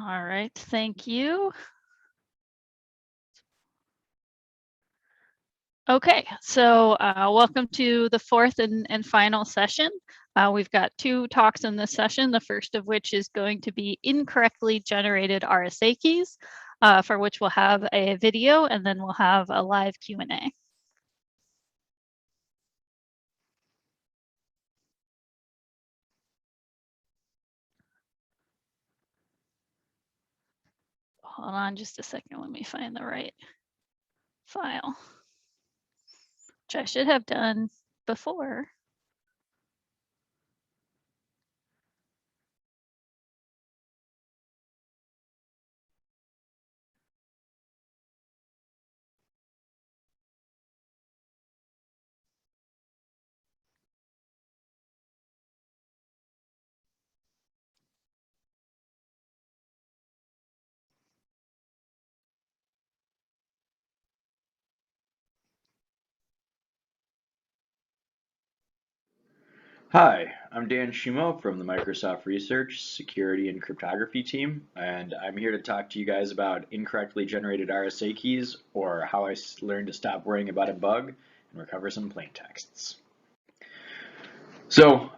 All right, thank you. Okay, so welcome to the fourth and final session. We've got two talks in this session, the first of which is going to be incorrectly generated RSA keys, for which we'll have a video and then we'll have a live Q&A. Hold on just a second, let me find the right file, which I should have done before. Hi, I'm Dan Shumow from the Microsoft Research Security and Cryptography team, and I'm here to talk to you guys about incorrectly generated RSA keys, or how I learned to stop worrying about a bug and recover some plain texts. So,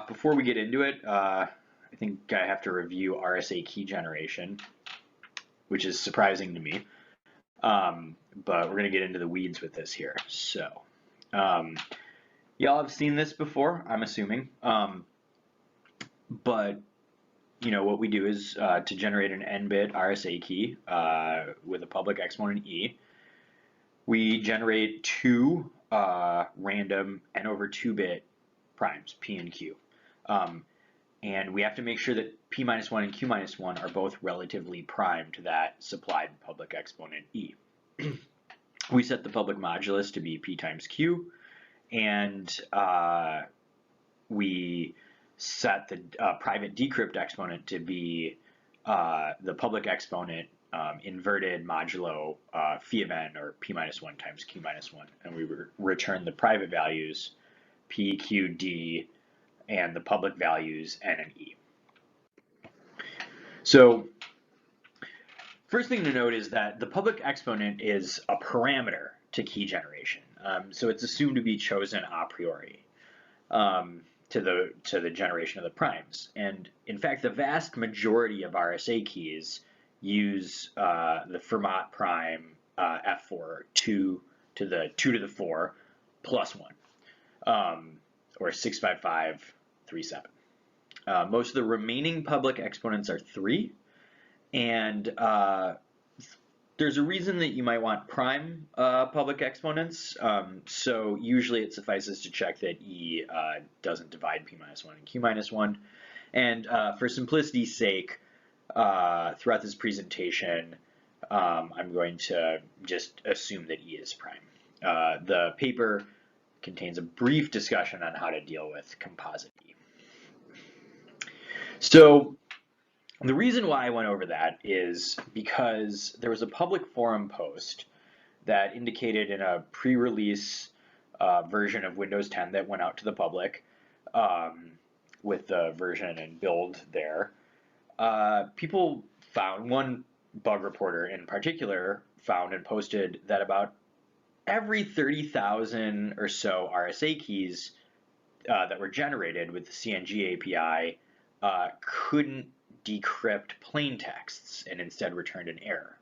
before we get into it, I think I have to review RSA Key Generation, which is surprising to me, but we're going to get into the weeds with this here. So, y'all have seen this before, I'm assuming. But what we do is to generate an n-bit RSA key with a public exponent e, we generate two random n/2-bit primes, p and q. And we have to make sure that p-1 and q-1 are both relatively prime to that supplied public exponent e. We set the public modulus to be p times q, and we set the private decrypt exponent to be the public exponent inverted modulo phi of n, or p-1 times q-1, and we return the private values p, q, d, and the public values n and e. So first thing to note is that the public exponent is a parameter to key generation, so it's assumed to be chosen a priori. To the generation of the primes. And in fact, the vast majority of RSA keys use the Fermat prime F4 2 to the 2 to the 4 plus 1, or 65537. Most of the remaining public exponents are 3, and there's a reason that you might want prime public exponents. So usually it suffices to check that E doesn't divide p-1 and q-1. And for simplicity's sake, throughout this presentation, I'm going to just assume that E is prime. The paper contains a brief discussion on how to deal with composite E. So the reason why I went over that is because there was a public forum post that indicated in a pre-release version of Windows 10 that went out to the public with the version and build there. People found, one bug reporter in particular found and posted that about every 30,000 or so RSA keys that were generated with the CNG API couldn't decrypt plain texts and instead returned an error.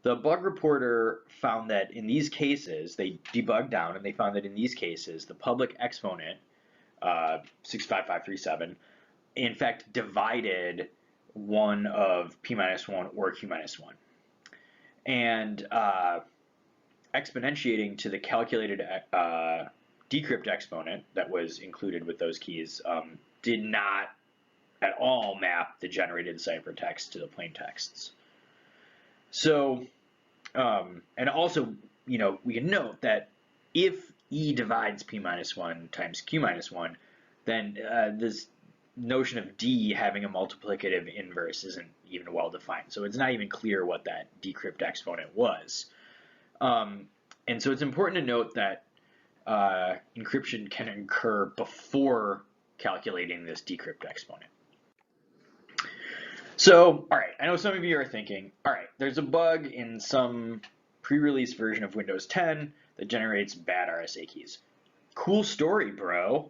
The bug reporter found that in these cases, they debugged down and they found that in these cases, the public exponent, 65537, in fact divided one of p-1 or q-1. And exponentiating to the calculated decrypt exponent that was included with those keys did not at all map the generated ciphertext to the plain texts. So, and also, we can note that if E divides p-1 times q-1, then this notion of D having a multiplicative inverse isn't even well defined. So it's not even clear what that decrypt exponent was. And so it's important to note that encryption can occur before calculating this decrypt exponent. So, all right, I know some of you are thinking, all right, there's a bug in some pre-release version of Windows 10 that generates bad RSA keys. Cool story, bro.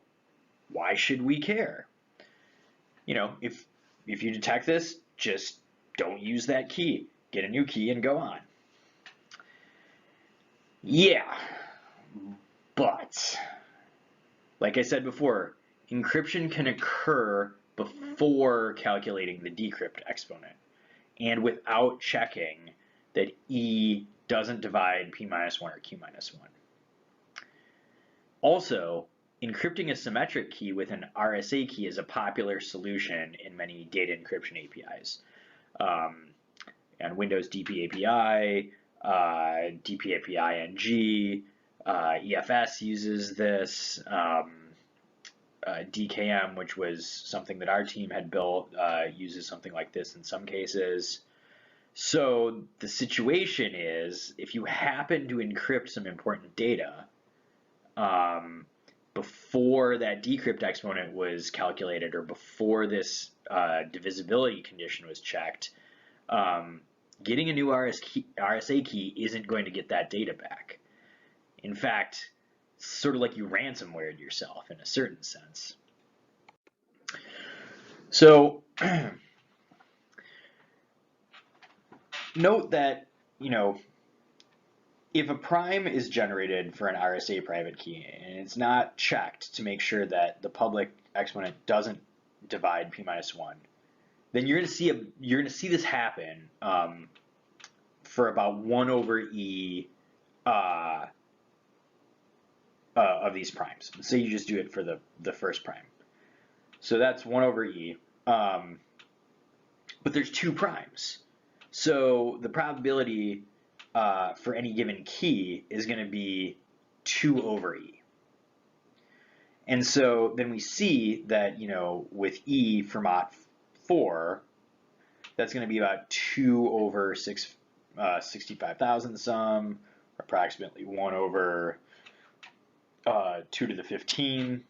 Why should we care? You know, if you detect this, just don't use that key. Get a new key and go on. Yeah, but like I said before, encryption can occur before calculating the decrypt exponent and without checking that E doesn't divide P minus 1 or Q minus 1. Also, encrypting a symmetric key with an RSA key is a popular solution in many data encryption APIs. And Windows DP API, DP API NG, EFS uses this. DKM, which was something that our team had built, uses something like this in some cases. So the situation is, if you happen to encrypt some important data before that decrypt exponent was calculated or before this divisibility condition was checked, getting a new RSA key isn't going to get that data back. In fact, it's sort of like you ransomwared yourself in a certain sense. So note that, you know, if a prime is generated for an RSA private key and it's not checked to make sure that the public exponent doesn't divide P minus 1, then you're going to see this happen for about 1 over E of these primes. Say you just do it for the first prime. So that's 1 over E. But there's 2 primes. So the probability for any given key is going to be 2 over E. And so then we see that, you know, with E for mod 4, that's going to be about 2 over 65,000 some, approximately 1 over 2 to the 15,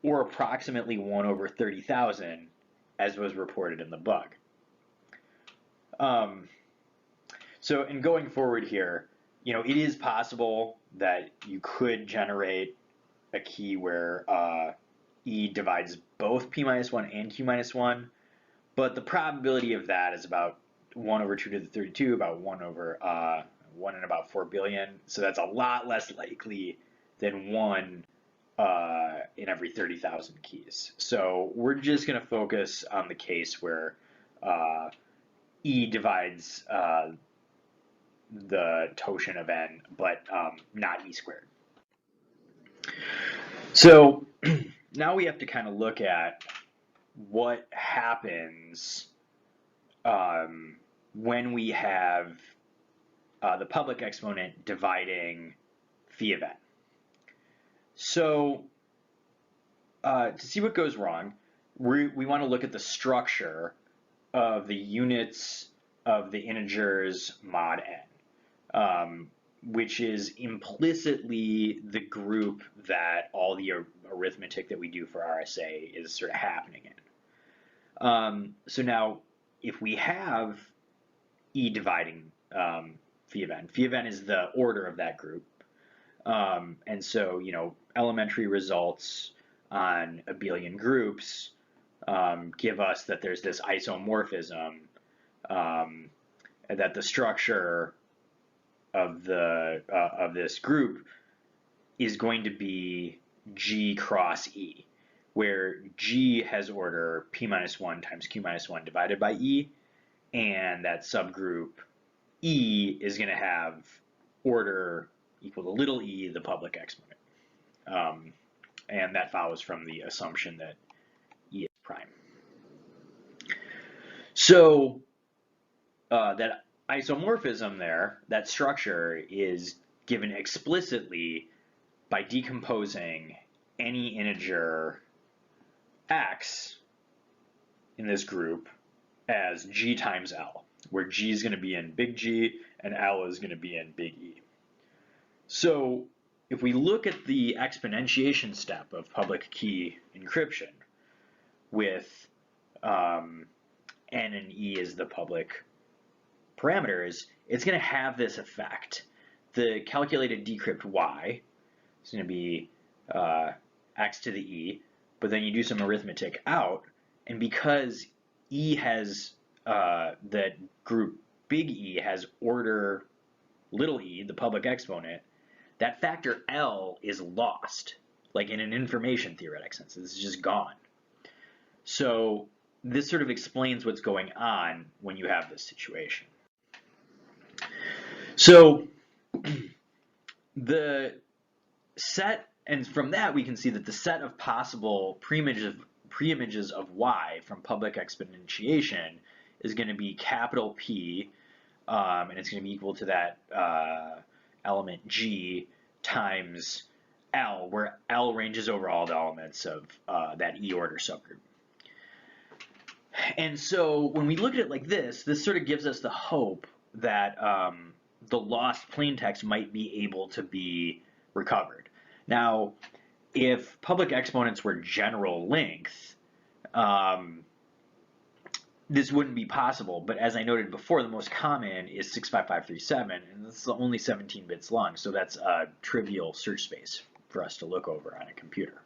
or approximately 1 over 30,000, as was reported in the bug. So in going forward here, you know, it is possible that you could generate a key where E divides both P minus 1 and Q minus 1, but the probability of that is about 1 over 2 to the 32, about 1 over 1 in about 4 billion. So that's a lot less likely than 1 in every 30,000 keys. So we're just going to focus on the case where E divides the totient of n, but not E squared. So now we have to kind of look at what happens when we have the public exponent dividing phi of n. So to see what goes wrong, we want to look at the structure of the units of the integers mod n, which is implicitly the group that all the arithmetic that we do for RSA is sort of happening in. So now, if we have E dividing phi of n is the order of that group. And so, you know, elementary results on abelian groups give us that there's this isomorphism, that the structure of this group is going to be G cross E, where G has order P minus 1 times Q minus 1 divided by E, and that subgroup E is going to have order equal to little e, the public exponent. And that follows from the assumption that E is prime. So that isomorphism there, that structure, is given explicitly by decomposing any integer x in this group as G times L, where G is going to be in big G and L is going to be in big E. So if we look at the exponentiation step of public key encryption with n and e is the public parameters, it's going to have this effect. The calculated decrypt y is going to be x to the e, but then you do some arithmetic out, and because e has, that group big E has order little e, the public exponent, that factor L is lost, like in an information theoretic sense. This is just gone. So this sort of explains what's going on when you have this situation. So the set, and from that we can see that the set of possible preimages of y from public exponentiation is going to be capital P, and it's going to be equal to that element G times L, where L ranges over all the elements of that E order subgroup. And so when we look at it like this sort of gives us the hope that the lost plaintext might be able to be recovered. Now, if public exponents were general length, this wouldn't be possible, but as I noted before, the most common is 65537, and this is only 17 bits long, so that's a trivial search space for us to look over on a computer.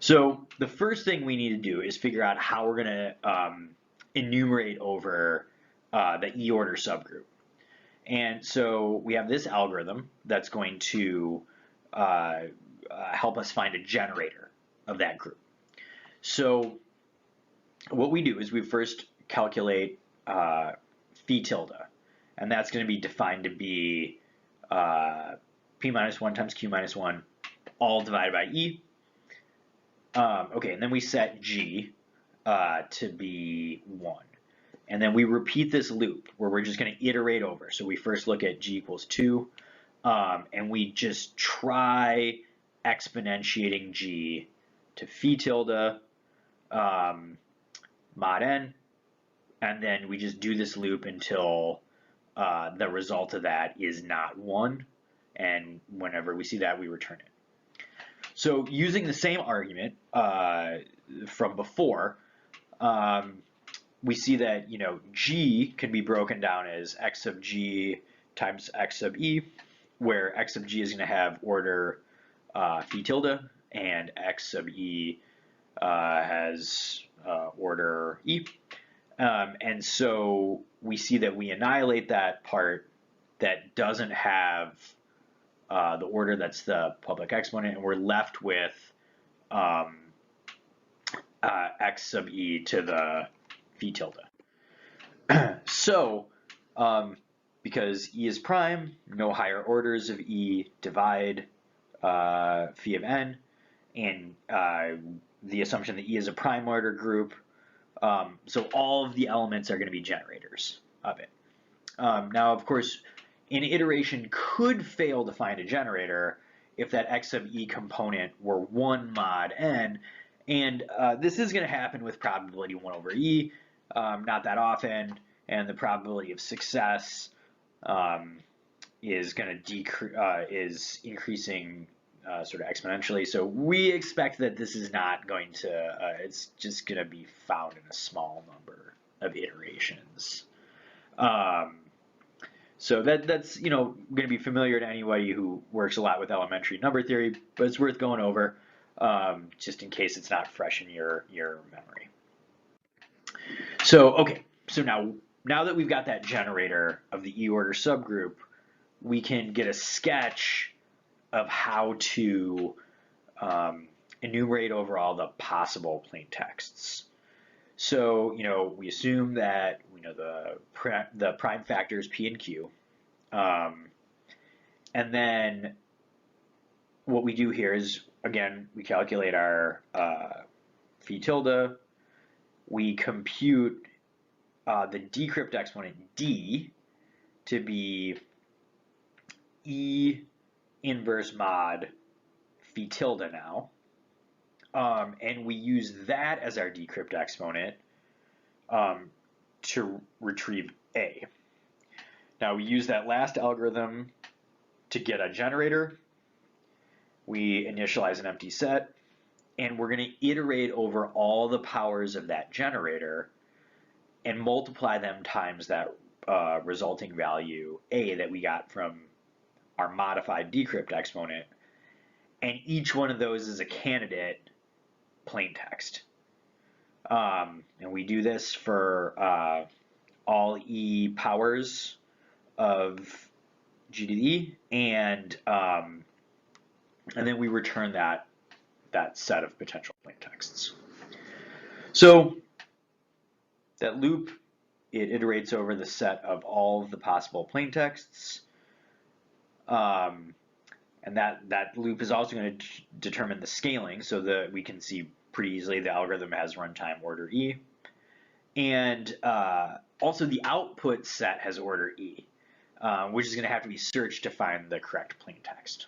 So the first thing we need to do is figure out how we're going to enumerate over the E order subgroup. And so we have this algorithm that's going to help us find a generator of that group. So what we do is we first calculate phi tilde, and that's going to be defined to be p minus 1 times q minus 1, all divided by e. Okay, and then we set g to be 1. And then we repeat this loop where we're just going to iterate over. So we first look at g equals 2, and we just try exponentiating g to phi tilde mod n, and then we just do this loop until the result of that is not 1, and whenever we see that, we return it. So using the same argument from before, we see that, you know, g can be broken down as x sub g times x sub e, where x sub g is going to have order phi tilde, and x sub e has order e. And so we see that we annihilate that part that doesn't have the order that's the public exponent, and we're left with x sub e to the phi tilde. So because e is prime, no higher orders of e divide phi of n, and the assumption that e is a prime order group, so all of the elements are going to be generators of it. Now, of course, an iteration could fail to find a generator if that x sub e component were 1 mod n, and this is going to happen with probability 1 over e, not that often, and the probability of success is going to is increasing sort of exponentially. So we expect that this is not going to, it's just going to be found in a small number of iterations. So that's, you know, going to be familiar to anybody who works a lot with elementary number theory, but it's worth going over just in case it's not fresh in your memory. So, okay, so now that we've got that generator of the E order subgroup, we can get a sketch of how to enumerate over all the possible plaintexts. So, you know, we assume that we know the prime factors p and q, and then what we do here is, again, we calculate our phi tilde, we compute the decrypt exponent d to be e inverse mod phi tilde now, and we use that as our decrypt exponent to retrieve A. Now we use that last algorithm to get a generator. We initialize an empty set, and we're going to iterate over all the powers of that generator and multiply them times that resulting value A that we got from our modified decrypt exponent, and each one of those is a candidate plaintext. And we do this for all E powers of G to the E, and then we return that set of potential plaintexts. So that loop, it iterates over the set of all of the possible plaintexts. And that loop is also going to determine the scaling, so that we can see pretty easily the algorithm has runtime order E. And also the output set has order E, which is going to have to be searched to find the correct plaintext.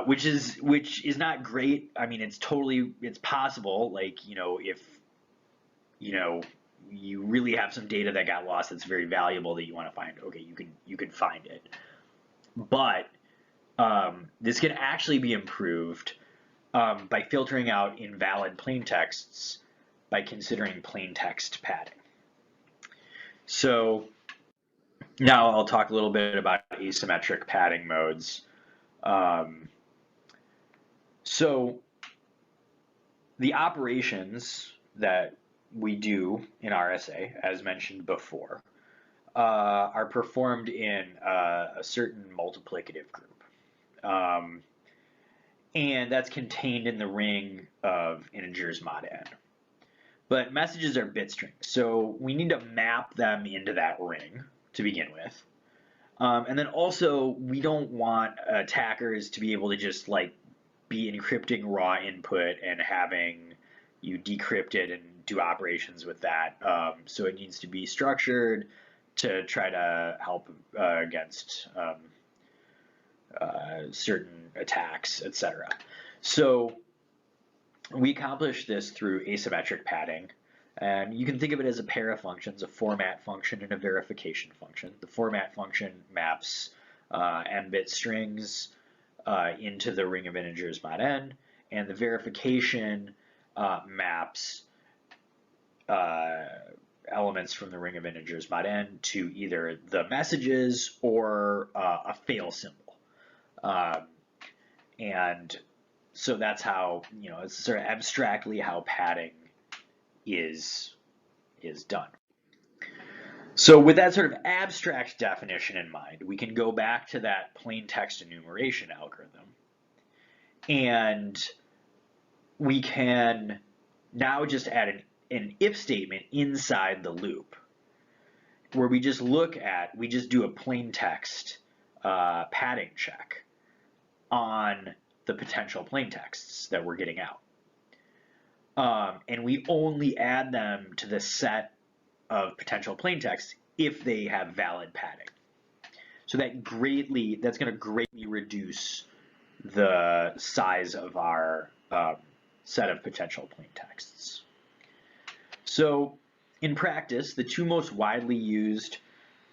Which is not great. I mean, it's possible. Like, if you really have some data that got lost that's very valuable that you want to find, okay, you can find it. But this can actually be improved by filtering out invalid plaintexts by considering plaintext padding. So now I'll talk a little bit about asymmetric padding modes. So the operations that we do in RSA, as mentioned before, are performed in a certain multiplicative group. And that's contained in the ring of integers mod n. But messages are bit strings, so we need to map them into that ring to begin with. And then also, we don't want attackers to be able to just be encrypting raw input and having you decrypt it and do operations with that. So it needs to be structured to try to help against certain attacks, etc. So we accomplish this through asymmetric padding. And you can think of it as a pair of functions, a format function and a verification function. The format function maps n-bit strings into the ring of integers mod n, and the verification maps elements from the ring of integers mod n to either the messages or a fail symbol. And so that's how, it's sort of abstractly how padding is done. So with that sort of abstract definition in mind, we can go back to that plain text enumeration algorithm, and we can now just add an if statement inside the loop, where we just do a plain text padding check on the potential plaintexts that we're getting out. And we only add them to the set of potential plaintexts if they have valid padding. So that's going to greatly reduce the size of our set of potential plaintexts. So in practice, the two most widely used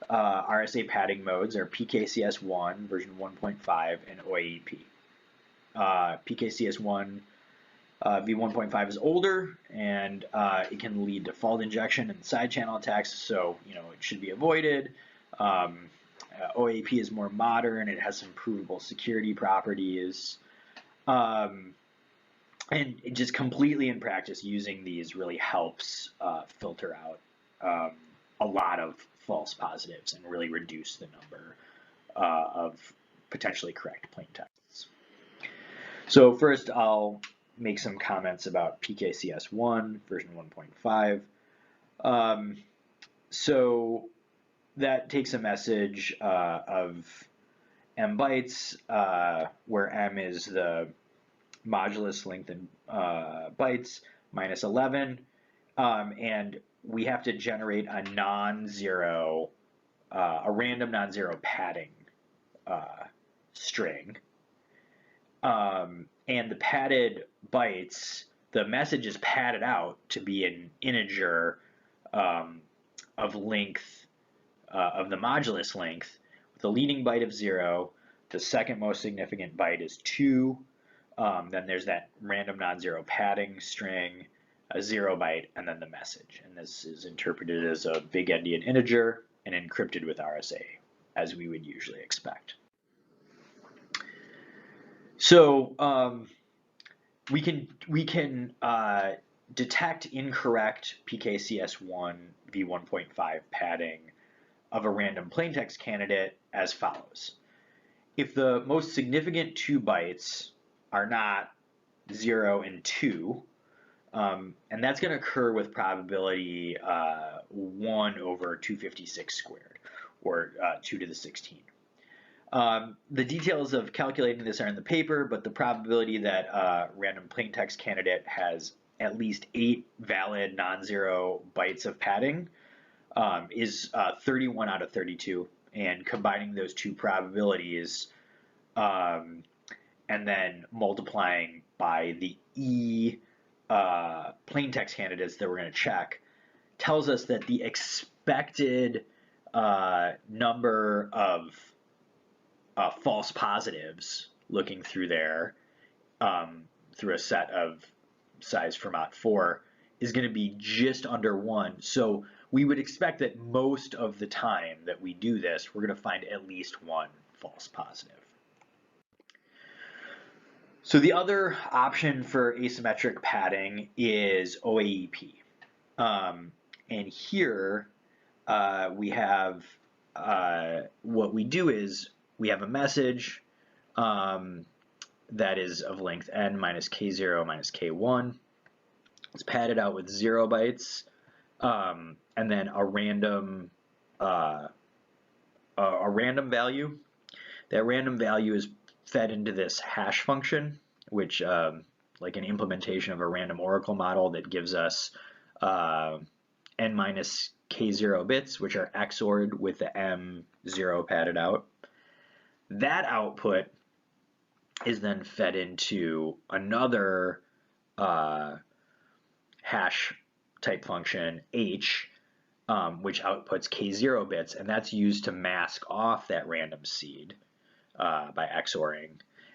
RSA padding modes are PKCS1 version 1.5 and oaep. PKCS1 v1.5 is older, and it can lead to fault injection and side channel attacks, so it should be avoided. oaep is more modern. It has some provable security properties. And just completely in practice, using these really helps filter out a lot of false positives and really reduce the number of potentially correct plaintexts. So first, I'll make some comments about PKCS1 version 1.5. So that takes a message of m bytes, where m is the modulus length in bytes minus 11, and we have to generate a random non-zero padding string. And the padded bytes, the message is padded out to be an integer of length, of the modulus length, with the leading byte of 0, the second most significant byte is 2, Then there's that random non-zero padding string, a 0 byte, and then the message. And this is interpreted as a big endian integer and encrypted with RSA, as we would usually expect. So we can detect incorrect PKCS1 v1.5 padding of a random plaintext candidate as follows. If the most significant 2 bytes are not 0 and 2, and that's going to occur with probability 1 over 256 squared, or 2 to the 16. The details of calculating this are in the paper, but the probability that random plaintext candidate has at least 8 valid non-zero bytes of padding is 31 out of 32. And combining those two probabilities and then multiplying by the E plaintext candidates that we're going to check tells us that the expected number of false positives looking through there through a set of size Fermat 4 is going to be just under 1. So we would expect that most of the time that we do this, we're going to find at least 1 false positive. So the other option for asymmetric padding is OAEP. And here we have, what we do is we have a message that is of length n minus k0 minus k1. It's padded out with 0 bytes, and then a random value. That random value is fed into this hash function, which like an implementation of a random oracle model that gives us n minus k0 bits, which are XORed with the m0 padded out. That output is then fed into another hash type function, h, which outputs k0 bits, and that's used to mask off that random seed by XORing.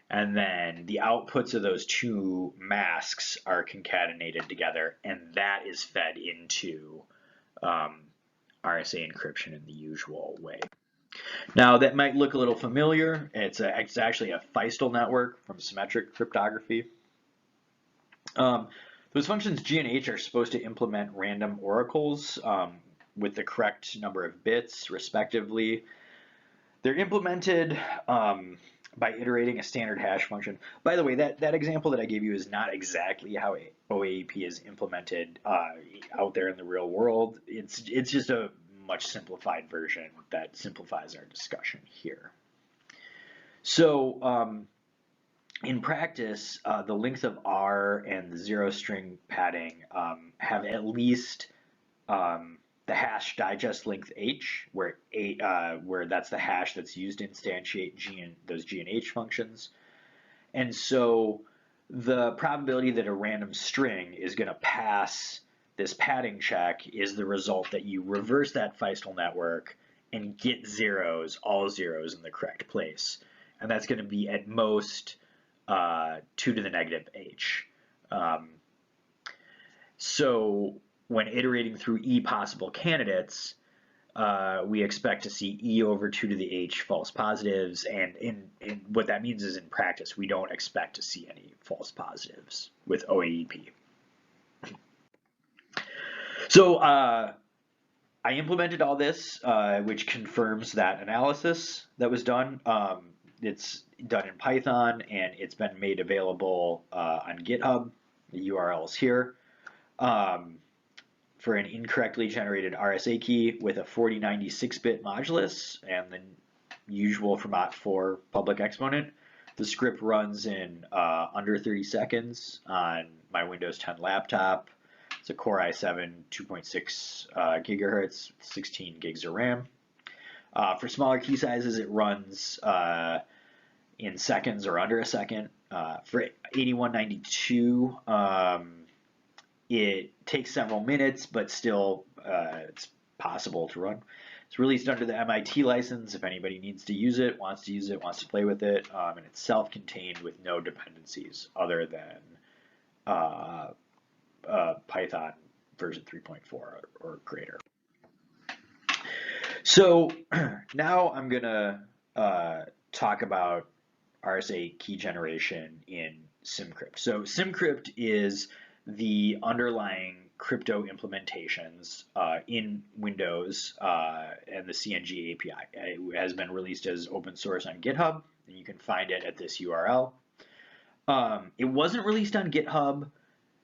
And then the outputs of those two masks are concatenated together, and that is fed into RSA encryption in the usual way. Now that might look a little familiar. It's actually a feistel network from symmetric cryptography. Those functions G and H are supposed to implement random oracles with the correct number of bits, respectively. They're implemented by iterating a standard hash function. By the way, that example that I gave you is not exactly how OAEP is implemented out there in the real world. It's just a much simplified version that simplifies our discussion here. So in practice, the length of R and the zero string padding have at least the hash digest length H, where that's the hash that's used to instantiate those G and H functions. And so the probability that a random string is going to pass this padding check is the result that you reverse that feistel network and get zeros, all zeros in the correct place. And that's going to be at most 2 to the negative H. So when iterating through E possible candidates, we expect to see E over 2 to the H false positives, and in what that means is in practice, we don't expect to see any false positives with OAEP. So I implemented all this, which confirms that analysis that was done. It's done in Python, and it's been made available on GitHub. The URL is here. For an incorrectly generated RSA key with a 4096-bit modulus and the usual Fermat 4 public exponent. The script runs in under 30 seconds on my Windows 10 laptop. It's a Core i7 2.6 gigahertz, 16 gigs of RAM. For smaller key sizes, it runs in seconds or under a second. For 8192, it takes several minutes, but still it's possible to run. It's released under the MIT license if anybody needs to use it, wants to play with it, and it's self-contained with no dependencies other than Python version 3.4 or greater. So now I'm gonna talk about RSA key generation in simcrypt. So simcrypt is the underlying crypto implementations in Windows and the CNG API. It has been released as open source on GitHub, and you can find it at this URL. It wasn't released on GitHub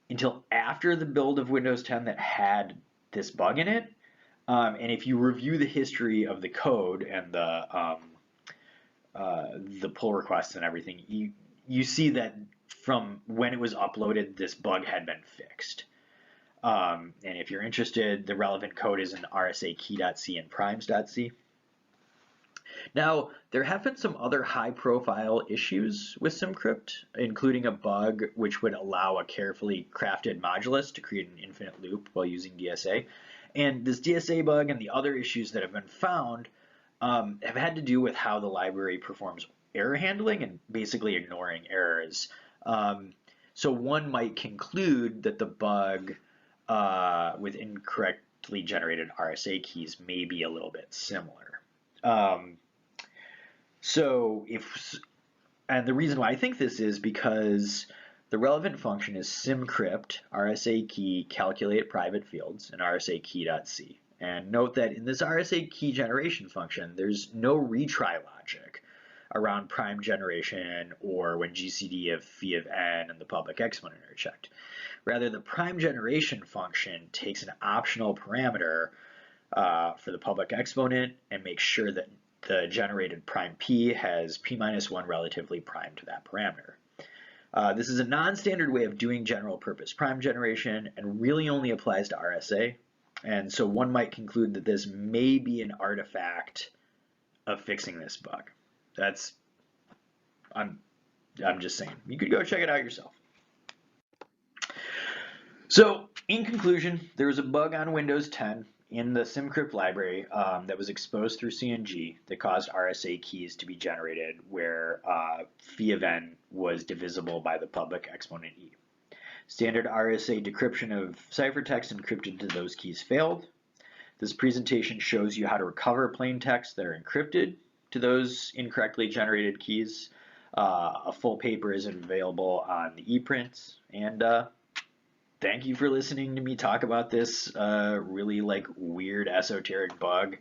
until after the build of Windows 10 that had this bug in it. And if you review the history of the code and the pull requests and everything, you see that from when it was uploaded, this bug had been fixed. And if you're interested, the relevant code is in RSA key.c and primes.c. Now, there have been some other high-profile issues with simcrypt, including a bug which would allow a carefully crafted modulus to create an infinite loop while using DSA. And this DSA bug and the other issues that have been found have had to do with how the library performs error handling and basically ignoring errors. So one might conclude that the bug with incorrectly generated RSA keys may be a little bit similar. And the reason why I think this is because the relevant function is simcrypt RSA key calculate private fields in RSA key.c. And note that in this RSA key generation function, there's no retry logic around prime generation or when GCD of phi of n and the public exponent are checked. Rather, the prime generation function takes an optional parameter for the public exponent and makes sure that the generated prime p has p minus 1 relatively prime to that parameter. This is a non-standard way of doing general purpose prime generation and really only applies to RSA. And so one might conclude that this may be an artifact of fixing this bug. I'm just saying. You could go check it out yourself. So in conclusion, there was a bug on Windows 10 in the simcrypt library that was exposed through CNG that caused RSA keys to be generated where phi of n was divisible by the public exponent e. Standard RSA decryption of ciphertext encrypted to those keys failed. This presentation shows you how to recover plain text that are encrypted to those incorrectly generated keys. A full paper is available on the ePrints, and thank you for listening to me talk about this really weird esoteric bug.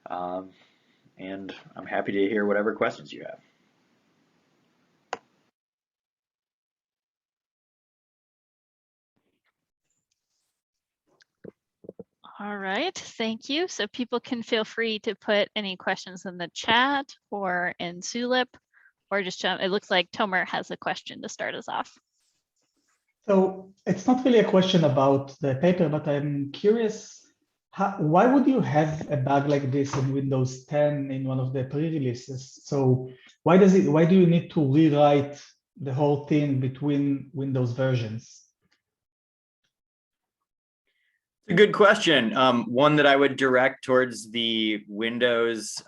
And I'm happy to hear whatever questions you have. All right, thank you. So people can feel free to put any questions in the chat or in Sulip, or just jump. It looks like Tomer has a question to start us off. So it's not really a question about the paper, but I'm curious, why would you have a bug like this in Windows 10 in one of the pre-releases? So why do you need to rewrite the whole thing between Windows versions? A good question. One that I would direct towards the Windows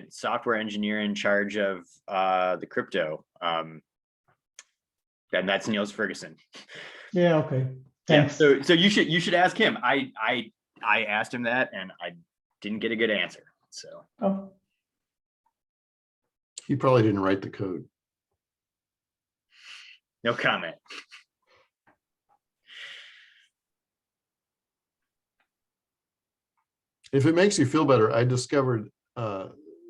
software engineer in charge of the crypto. And that's Niels Ferguson. Yeah, okay. Thanks. Yeah, so you should ask him. I asked him that and I didn't get a good answer. So he probably didn't write the code. No comment. If it makes you feel better, I discovered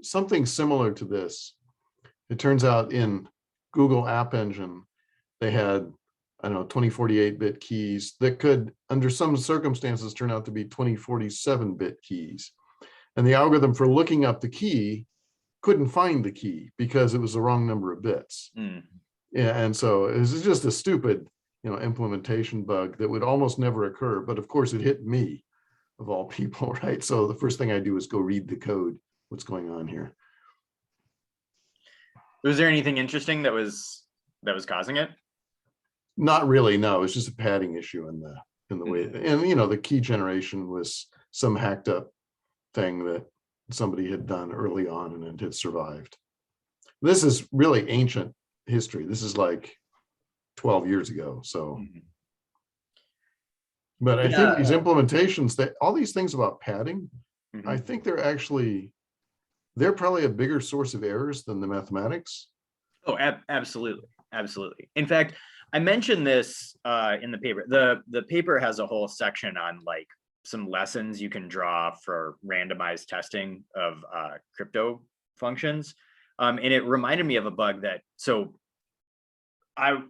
something similar to this. It turns out in Google App Engine, they had, I don't know, 2048-bit keys that could, under some circumstances, turn out to be 2047-bit keys. And the algorithm for looking up the key couldn't find the key because it was the wrong number of bits. Yeah, and so it was just a stupid, implementation bug that would almost never occur. But of course, it hit me, of all people, right? So the first thing I do is go read the code. What's going on here? Was there anything interesting that was causing it? Not really, no. It's just a padding issue in the way, and the key generation was some hacked up thing that somebody had done early on and it had survived. This is really ancient history. This is like 12 years ago. So, but I think these implementations, that all these things about padding, I think they're probably a bigger source of errors than the mathematics. Oh, absolutely. Absolutely. In fact, I mentioned this in the paper. The paper has a whole section on like some lessons you can draw for randomized testing of crypto functions. And it reminded me of a bug that, so I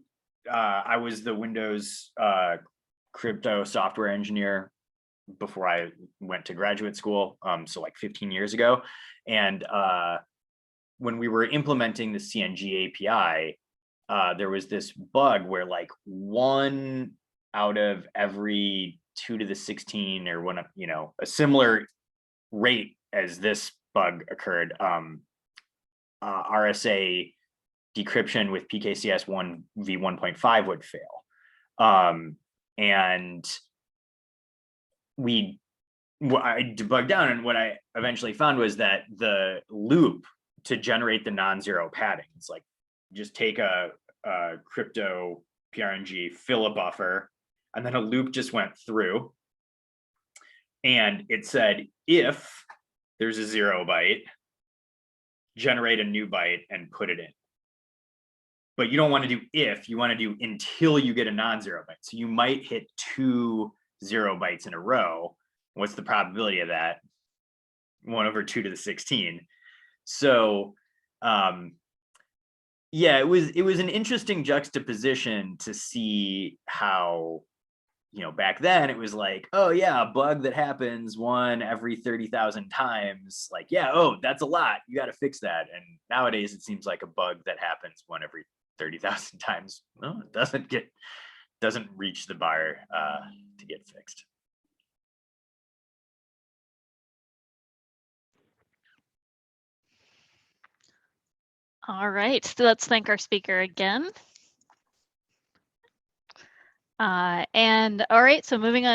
was the Windows crypto software engineer before I went to graduate school. So like 15 years ago. And when we were implementing the CNG API, there was this bug where like 1 out of every 2 to the 16 or one of, a similar rate as this bug occurred, RSA decryption with PKCS 1v1.5 would fail. And I debugged down, and what I eventually found was that the loop to generate the non-zero padding, it's like just take a crypto PRNG, fill a buffer, and then a loop just went through, and it said if there's a 0 byte, generate a new byte and put it in. But you don't want to do if, you want to do until you get a non-zero byte. So you might hit 2 0 bytes in a row. What's the probability of that? 1 over 2 to the 16. So yeah, it was an interesting juxtaposition to see how, back then it was like, oh yeah, a bug that happens 1 every 30,000 times. Like, yeah, oh, that's a lot. You got to fix that. And nowadays it seems like a bug that happens 1 every 30,000 times. No, it doesn't reach the bar to get fixed. All right, so let's thank our speaker again. And all right, so moving on